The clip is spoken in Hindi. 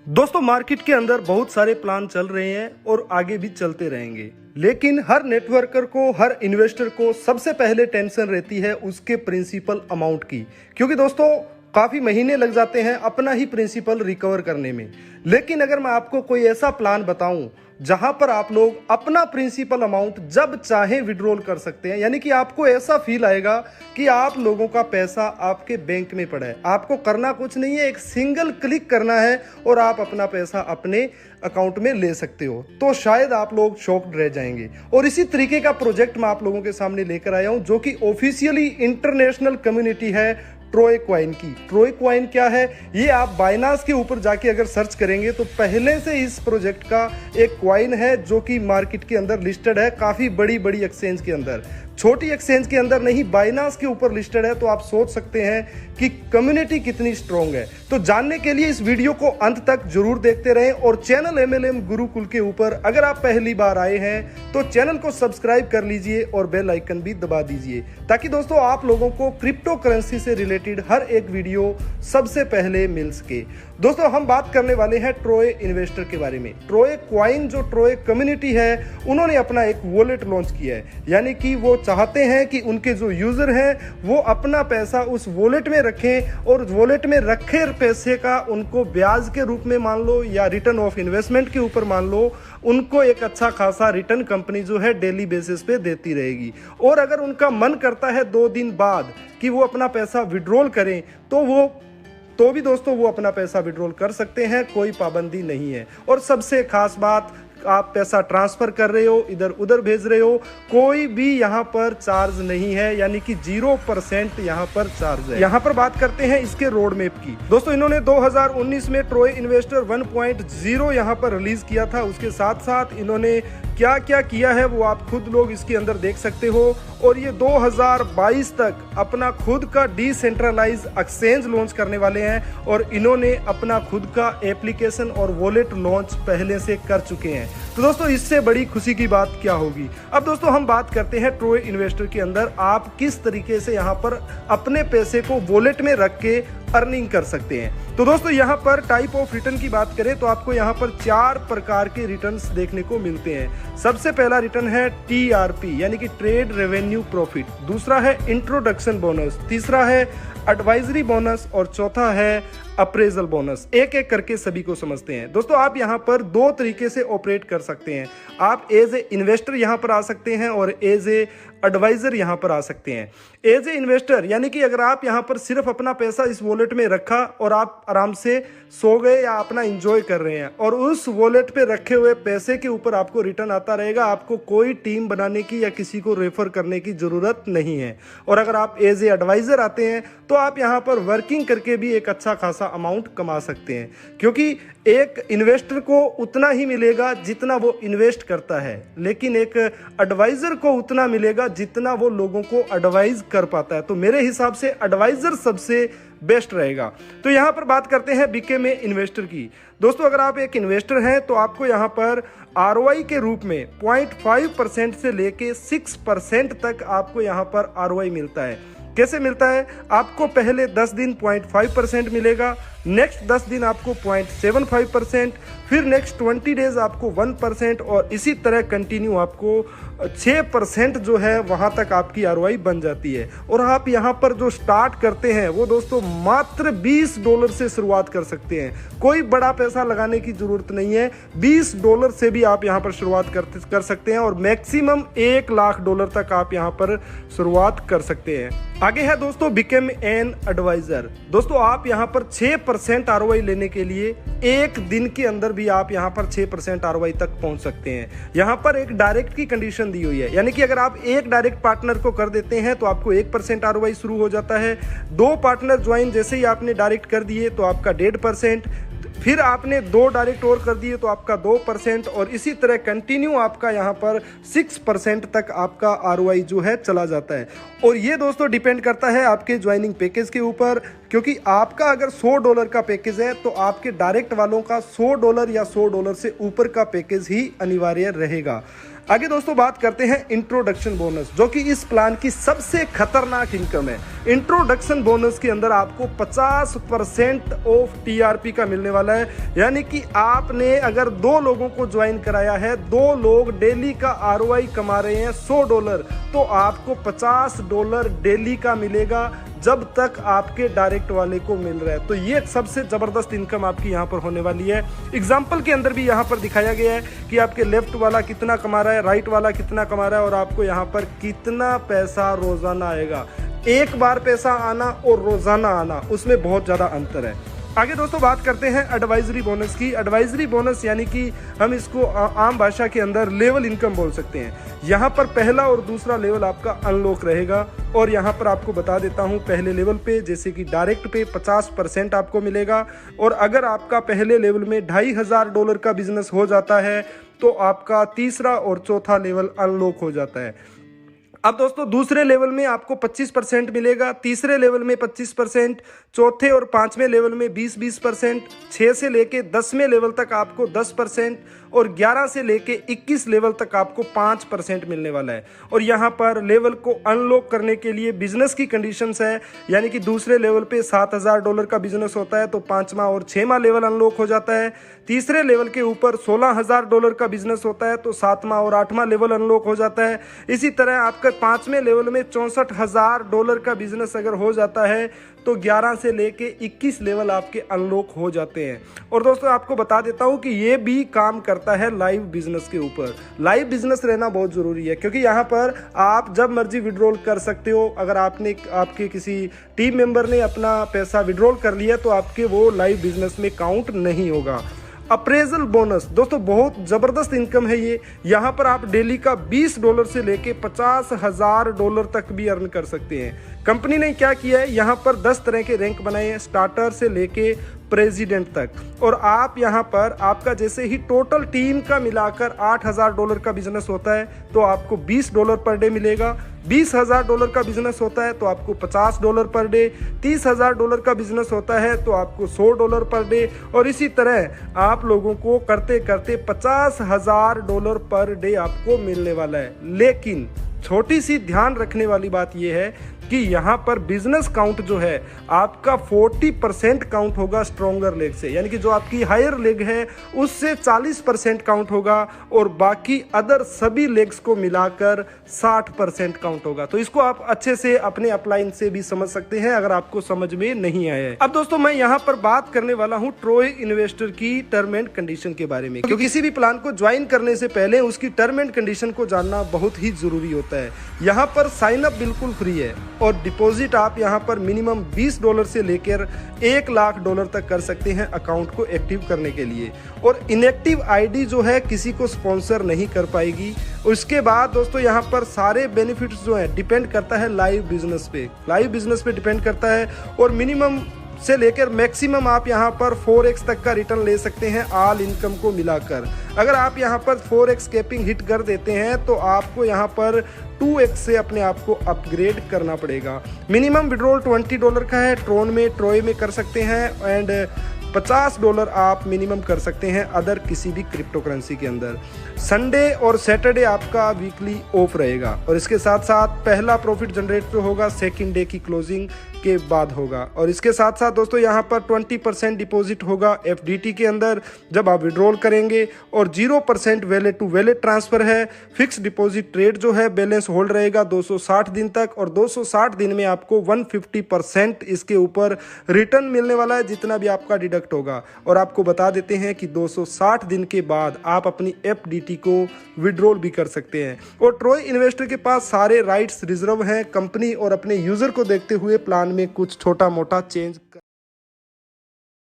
दोस्तों मार्केट के अंदर बहुत सारे प्लान चल रहे हैं और आगे भी चलते रहेंगे, लेकिन हर नेटवर्कर को, हर इन्वेस्टर को सबसे पहले टेंशन रहती है उसके प्रिंसिपल अमाउंट की, क्योंकि दोस्तों काफी महीने लग जाते हैं अपना ही प्रिंसिपल रिकवर करने में। लेकिन अगर मैं आपको कोई ऐसा प्लान बताऊं जहां पर आप लोग अपना प्रिंसिपल अमाउंट जब चाहे विड्रॉल कर सकते हैं, यानी कि आपको ऐसा फील आएगा कि आप लोगों का पैसा आपके बैंक में पड़ा है, आपको करना कुछ नहीं है, एक सिंगल क्लिक करना है और आप अपना पैसा अपने अकाउंट में ले सकते हो, तो शायद आप लोग शॉक्ड रह जाएंगे। और इसी तरीके का प्रोजेक्ट मैं आप लोगों के सामने लेकर आया हूं, जो कि ऑफिशियली इंटरनेशनल कम्युनिटी है ट्रोय कॉइन की। ट्रोय कॉइन क्या है, ये आप बाइनांस के ऊपर जाके अगर सर्च करेंगे तो पहले से इस प्रोजेक्ट का एक कॉइन है जो कि मार्केट के अंदर लिस्टेड है, काफी बड़ी बड़ी एक्सचेंज के अंदर, छोटी एक्सचेंज के अंदर नहीं, बाइनांस के ऊपर लिस्टेड है। तो आप सोच सकते हैं कि कम्युनिटी कितनी स्ट्रांग है। तो जानने के लिए इस वीडियो को अंत तक जरूर देखते रहें और चैनल MLM गुरुकुल के ऊपर अगर आप पहली बार आए हैं तो चैनल को सब्सक्राइब कर लीजिए और बेल आइकन भी दबा दीजिए, ताकि दोस्तों आप लोगों को क्रिप्टो करेंसी से रिलेटेड हर एक वीडियो सबसे पहले मिल सके। दोस्तों हम बात करने वाले हैं ट्रोय इन्वेस्टर के बारे में। ट्रोय कॉइन जो ट्रोय कम्युनिटी है, उन्होंने अपना एक वॉलेट लॉन्च किया है, यानी कि वो चाहते हैं कि उनके जो यूजर हैं वो अपना पैसा उस वॉलेट में रखें और वॉलेट में रखे पैसे का उनको ब्याज के रूप में मान लो या रिटर्न ऑफ इन्वेस्टमेंट के ऊपर मान लो, उनको एक अच्छा खासा रिटर्न कंपनी जो है डेली बेसिस पे देती रहेगी। और अगर उनका मन करता है 2 दिन बाद कि वो अपना पैसा विड्रॉल करें तो भी दोस्तों वो अपना पैसा विड्रॉल कर सकते हैं, कोई पाबंदी नहीं है। और सबसे खास बात, आप पैसा ट्रांसफर कर रहे हो, इधर उधर भेज रहे हो, कोई भी यहाँ पर चार्ज नहीं है, यानी कि 0% यहाँ पर चार्ज है। यहाँ पर बात करते हैं इसके रोड मैप की। दोस्तों इन्होंने 2019 में ट्रोय इन्वेस्टर 1.0 यहाँ पर रिलीज किया था। उसके साथ साथ इन्होंने क्या क्या किया है वो आप खुद लोग इसके अंदर देख सकते हो। और ये 2022 तक अपना खुद का डिसेंट्रलाइज एक्सचेंज लॉन्च करने वाले हैं और इन्होंने अपना खुद का एप्लीकेशन और वॉलेट लॉन्च पहले से कर चुके हैं। तो दोस्तों इससे बड़ी खुशी की बात क्या होगी। अब दोस्तों हम बात करते हैं ट्रोय इन्वेस्टर के अंदर आप किस तरीके से यहाँ पर अपने पैसे को वॉलेट में रख के अर्निंग कर सकते हैं। तो दोस्तों यहाँ पर टाइप ऑफ रिटर्न की बात करें तो आपको यहाँ पर 4 प्रकार के रिटर्न्स देखने को मिलते हैं। सबसे पहला रिटर्न है TRP, यानी कि ट्रेड रेवेन्यू प्रॉफिट। दूसरा है इंट्रोडक्शन बोनस, तीसरा है एडवाइजरी बोनस और चौथा है अप्रेजल बोनस। एक एक करके सभी को समझते हैं। दोस्तों आप यहाँ पर 2 तरीके से ऑपरेट कर सकते हैं। आप एज ए इन्वेस्टर यहाँ पर आ सकते हैं और एज ए एडवाइजर यहाँ पर आ सकते हैं। एज ए इन्वेस्टर यानी कि अगर आप यहाँ पर सिर्फ अपना पैसा इस वॉलेट में रखा और आप आराम से सो गए या अपना एंजॉय कर रहे हैं और उस वॉलेट पे रखे हुए पैसे के ऊपर आपको रिटर्न आता रहेगा, आपको कोई टीम बनाने की या किसी को रेफर करने की जरूरत नहीं है। और अगर आप एज ए एडवाइजर आते हैं तो आप यहाँ पर वर्किंग करके भी एक अच्छा खासा अमाउंट कमा सकते हैं, क्योंकि एक इन्वेस्टर को उतना ही मिलेगा जितना वो इन्वेस्ट करता है, लेकिन एक एडवाइजर को उतना मिलेगा जितना वो लोगों को एडवाइज कर पाता है। तो मेरे हिसाब से एडवाइजर सबसे बेस्ट रहेगा। तो यहाँ पर बात करते हैं बीके इन्वेस्टर की। दोस्तों अगर आप एक इन्वेस्टर हैं तो आपको यहाँ पर ROI के रूप में 0.5% से लेके 6% तक आपको यहाँ पर ROI मिलता है। कैसे मिलता है, आपको पहले 10 दिन 0.5% मिलेगा, नेक्स्ट 10 दिन आपको 0.75%, फिर नेक्स्ट 20 डेज आपको 1% और इसी तरह कंटिन्यू आपको 6% जो है वहां तक आपकी ROI बन जाती है। और आप यहां पर जो स्टार्ट करते हैं वो दोस्तों मात्र $20 से शुरुआत कर सकते हैं। कोई बड़ा पैसा लगाने की जरूरत नहीं है, $20 से भी आप यहां पर शुरुआत कर सकते हैं और मैक्सिमम $1 लाख तक आप यहां पर शुरुआत कर सकते हैं। आगे है दोस्तों बिकम एन एडवाइजर। दोस्तों आप यहां पर 6% ROI लेने के लिए एक दिन के अंदर भी आप यहां पर 6% ROI तक पहुंच सकते हैं। यहां पर एक डायरेक्ट की कंडीशन दी हुई है, यानी कि अगर आप एक डायरेक्ट पार्टनर को कर देते हैं तो आपको 1% ROI शुरू हो जाता है। 2 पार्टनर ज्वाइन जैसे ही आपने डायरेक्ट कर दिए तो आपका 1.5%, फिर आपने 2 डायरेक्ट और कर दिए तो आपका 2% और इसी तरह कंटिन्यू आपका यहाँ पर 6% तक आपका ROI जो है चला जाता है। और ये दोस्तों डिपेंड करता है आपके ज्वाइनिंग पैकेज के ऊपर, क्योंकि आपका अगर $100 का पैकेज है तो आपके डायरेक्ट वालों का $100 या $100 से ऊपर का पैकेज ही अनिवार्य रहेगा। आगे दोस्तों बात करते हैं इंट्रोडक्शन बोनस, जो कि इस प्लान की सबसे खतरनाक इनकम है। इंट्रोडक्शन बोनस के अंदर आपको 50% ऑफ टीआरपी का मिलने वाला है। यानी कि आपने अगर 2 लोगों को ज्वाइन कराया है, 2 लोग डेली का आरओआई कमा रहे हैं $100, तो आपको $50 डेली का मिलेगा जब तक आपके डायरेक्ट वाले को मिल रहा है। तो ये सबसे जबरदस्त इनकम आपकी यहाँ पर होने वाली है। एग्जाम्पल के अंदर भी यहाँ पर दिखाया गया है कि आपके लेफ्ट वाला कितना कमा रहा है, राइट वाला कितना कमा रहा है और आपको यहाँ पर कितना पैसा रोजाना आएगा। एक बार पैसा आना और रोजाना आना, उसमें बहुत ज्यादा अंतर है। आगे दोस्तों बात करते हैं एडवाइजरी बोनस की। एडवाइजरी बोनस यानी कि हम इसको आम भाषा के अंदर लेवल इनकम बोल सकते हैं। यहाँ पर पहला और दूसरा लेवल आपका अनलॉक रहेगा और यहाँ पर आपको बता देता हूँ, पहले लेवल पे जैसे कि डायरेक्ट पे 50% आपको मिलेगा और अगर आपका पहले लेवल में $2500 का बिजनेस हो जाता है तो आपका तीसरा और चौथा लेवल अनलॉक हो जाता है। अब दोस्तों दूसरे लेवल में आपको 25% मिलेगा, तीसरे लेवल में 25%, चौथे और 5वें लेवल में 20-20%, 6 से लेके 10वें लेवल तक आपको 10% और 11 से लेके 21 लेवल तक आपको 5% मिलने वाला है। और यहाँ पर लेवल को अनलॉक करने के लिए बिजनेस की कंडीशंस है, यानी कि दूसरे लेवल पे $7000 का बिजनेस होता है तो 5वां और 6वां लेवल अनलॉक हो जाता है। तीसरे लेवल के ऊपर $16000 का बिजनेस होता है तो 7वां और 8वां लेवल अनलॉक हो जाता है। इसी तरह आपका 5वें लेवल में $64000 का बिजनेस अगर हो जाता है तो 11 से लेके 21 लेवल आपके अनलॉक हो जाते हैं। और दोस्तों आपको बता देता हूं कि ये भी काम करता है लाइव बिजनेस के ऊपर। लाइव बिजनेस रहना बहुत ज़रूरी है क्योंकि यहाँ पर आप जब मर्जी विड्रॉल कर सकते हो। अगर आपके किसी टीम मेंबर ने अपना पैसा विड्रॉल कर लिया तो आपके वो लाइव बिजनेस में काउंट नहीं होगा। अप्रेजल बोनस दोस्तों बहुत ज़बरदस्त इनकम है ये। यहाँ पर आप डेली का $20 से लेके $50,000 तक भी अर्न कर सकते हैं। कंपनी ने क्या किया है, यहाँ पर 10 तरह के रैंक बनाए हैं, स्टार्टर से लेके प्रेसिडेंट तक। और आप यहाँ पर आपका जैसे ही टोटल टीम का मिलाकर $8000 का बिजनेस होता है तो आपको $20 पर डे मिलेगा। $20,000 का बिजनेस होता है तो आपको $50 पर डे। $30,000 का बिजनेस होता है तो आपको $100 पर डे। और इसी तरह आप लोगों को करते करते $50,000 पर डे आपको मिलने वाला है। लेकिन छोटी सी ध्यान रखने वाली बात यह है कि यहाँ पर बिजनेस काउंट जो है आपका 40% काउंट होगा स्ट्रॉन्गर लेग से, यानी कि जो आपकी हायर लेग है उससे 40% काउंट होगा और बाकी अदर सभी लेग्स को मिलाकर 60% काउंट होगा। तो इसको आप अच्छे से अपने अपलाइन से भी समझ सकते हैं अगर आपको समझ में नहीं आया है। अब दोस्तों मैं यहाँ पर बात करने वाला हूँ ट्रोय इन्वेस्टर की टर्म एंड कंडीशन के बारे में, क्योंकि किसी भी प्लान को ज्वाइन करने से पहले उसकी टर्म एंड कंडीशन को जानना बहुत ही जरूरी होता है। यहाँ पर साइन अप बिल्कुल फ्री है और डिपॉजिट आप यहाँ पर मिनिमम $20 से लेकर $1 लाख तक कर सकते हैं अकाउंट को एक्टिव करने के लिए। और इनएक्टिव आईडी जो है किसी को स्पॉन्सर नहीं कर पाएगी। उसके बाद दोस्तों यहाँ पर सारे बेनिफिट्स जो है डिपेंड करता है लाइव बिजनेस पे डिपेंड करता है। और मिनिमम से लेकर मैक्सिमम आप यहाँ पर 4x तक का रिटर्न ले सकते हैं ऑल इनकम को मिलाकर। अगर आप यहाँ पर 4x कैपिंग हिट कर देते हैं तो आपको यहाँ पर 2x से अपने आप को अपग्रेड करना पड़ेगा। मिनिमम विड्रॉल $20 का है, ट्रोय में कर सकते हैं एंड $50 आप मिनिमम कर सकते हैं अदर किसी भी क्रिप्टो करेंसी के अंदर। संडे और सैटरडे आपका वीकली ऑफ रहेगा और इसके साथ साथ पहला प्रॉफिट जनरेट जो होगा सेकंड डे की क्लोजिंग के बाद होगा। और इसके साथ साथ दोस्तों यहाँ पर 20% डिपॉजिट होगा FDT के अंदर जब आप विड्रॉल करेंगे और 0% वैलेट टू वैलेट ट्रांसफर है। फिक्स डिपॉजिट रेट जो है बैलेंस होल्ड रहेगा 260 दिन तक और 260 दिन में आपको 150% इसके ऊपर रिटर्न मिलने वाला है जितना भी आपका डिडक्ट होगा। और आपको बता देते हैं कि 260 दिन के बाद आप अपनी FDT को विड्रॉल भी कर सकते हैं। और ट्रोय इन्वेस्टर के पास सारे राइट्स रिजर्व हैं। कंपनी और अपने यूजर को देखते हुए प्लान में कुछ छोटा मोटा चेंज